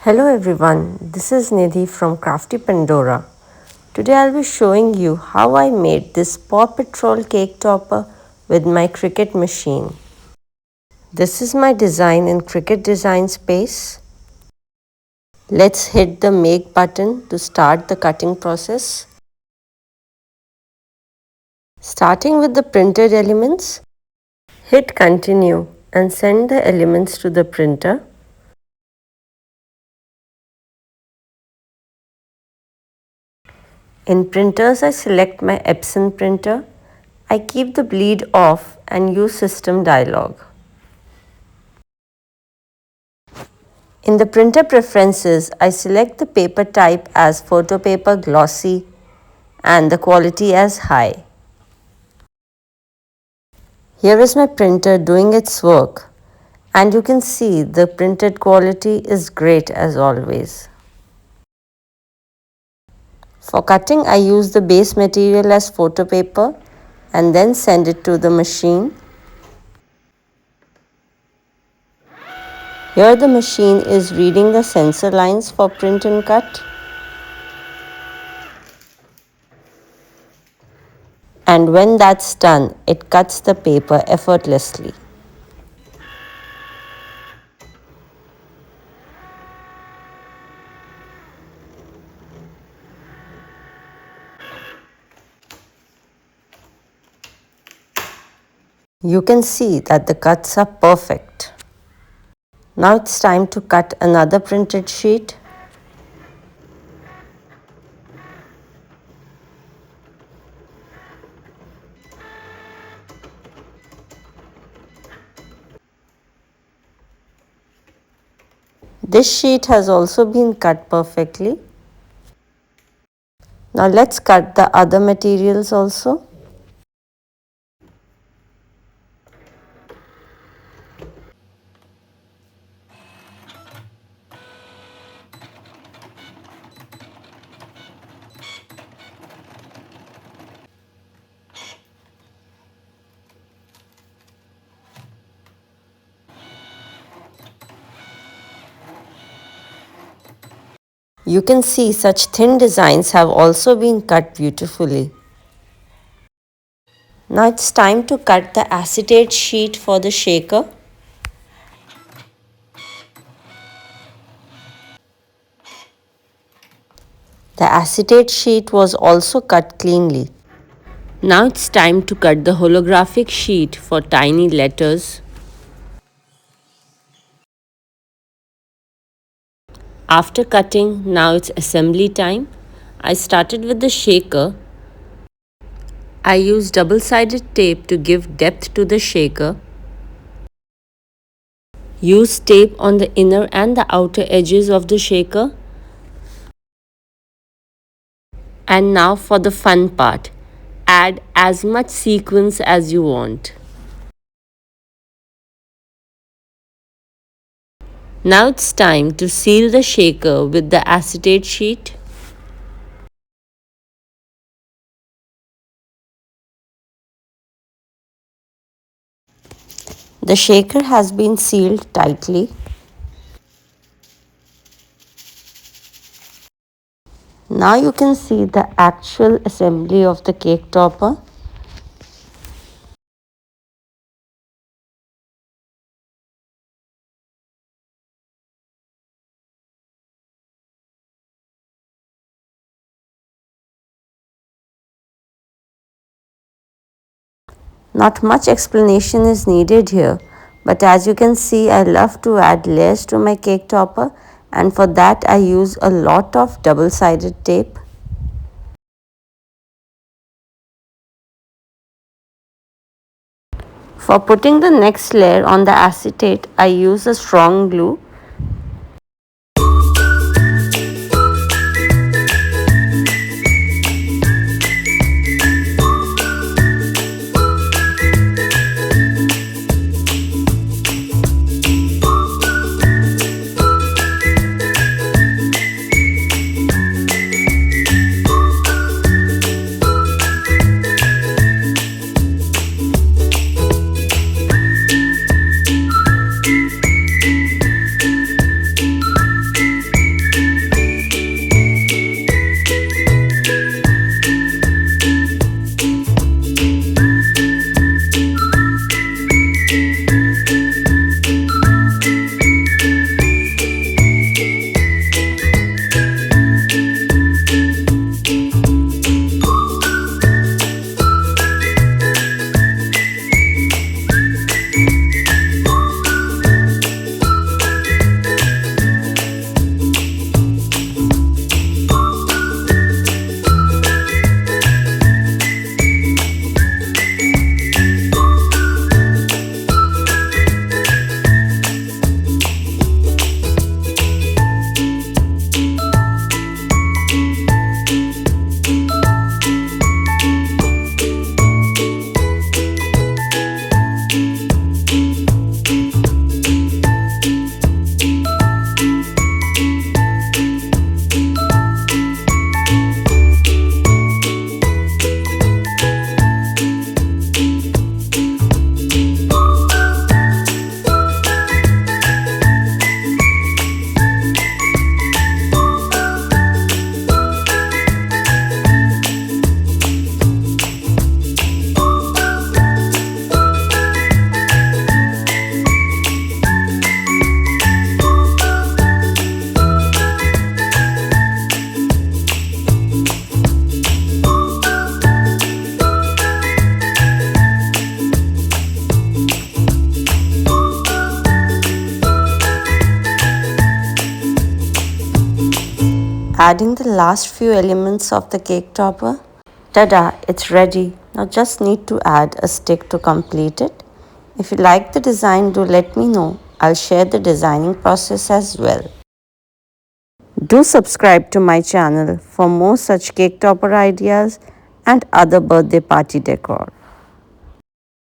Hello everyone, this is Nidhi from Crafty Pandora. Today I'll be showing you how I made this Paw Patrol cake topper with my Cricut machine. This is my design in Cricut Design Space. Let's hit the make button to start the cutting process. Starting with the printed elements, hit continue and send the elements to the printer. In printers, I select my Epson printer. I keep the bleed off and use system dialog. In the printer preferences, I select the paper type as photo paper glossy and the quality as high. Here is my printer doing its work, and you can see the printed quality is great as always. For cutting, I use the base material as photo paper and then send it to the machine. Here the machine is reading the sensor lines for print and cut. And when that's done, it cuts the paper effortlessly. You can see that the cuts are perfect. Now it's time to cut another printed sheet. This sheet has also been cut perfectly. Now let's cut the other materials also. You can see such thin designs have also been cut beautifully. Now it's time to cut the acetate sheet for the shaker. The acetate sheet was also cut cleanly. Now it's time to cut the holographic sheet for tiny letters. After cutting, now it's assembly time. I started with the shaker. I used double-sided tape to give depth to the shaker. Use tape on the inner and the outer edges of the shaker. And now for the fun part. Add as much sequins as you want. Now it's time to seal the shaker with the acetate sheet. The shaker has been sealed tightly. Now you can see the actual assembly of the cake topper. Not much explanation is needed here, but as you can see, I love to add layers to my cake topper, and for that I use a lot of double-sided tape. For putting the next layer on the acetate, I use a strong glue. adding the last few elements of the cake topper. Tada, it's ready. Now just need to add a stick to complete it. If you like the design, do let me know. I'll share the designing process as well. Do subscribe to my channel for more such cake topper ideas and other birthday party decor.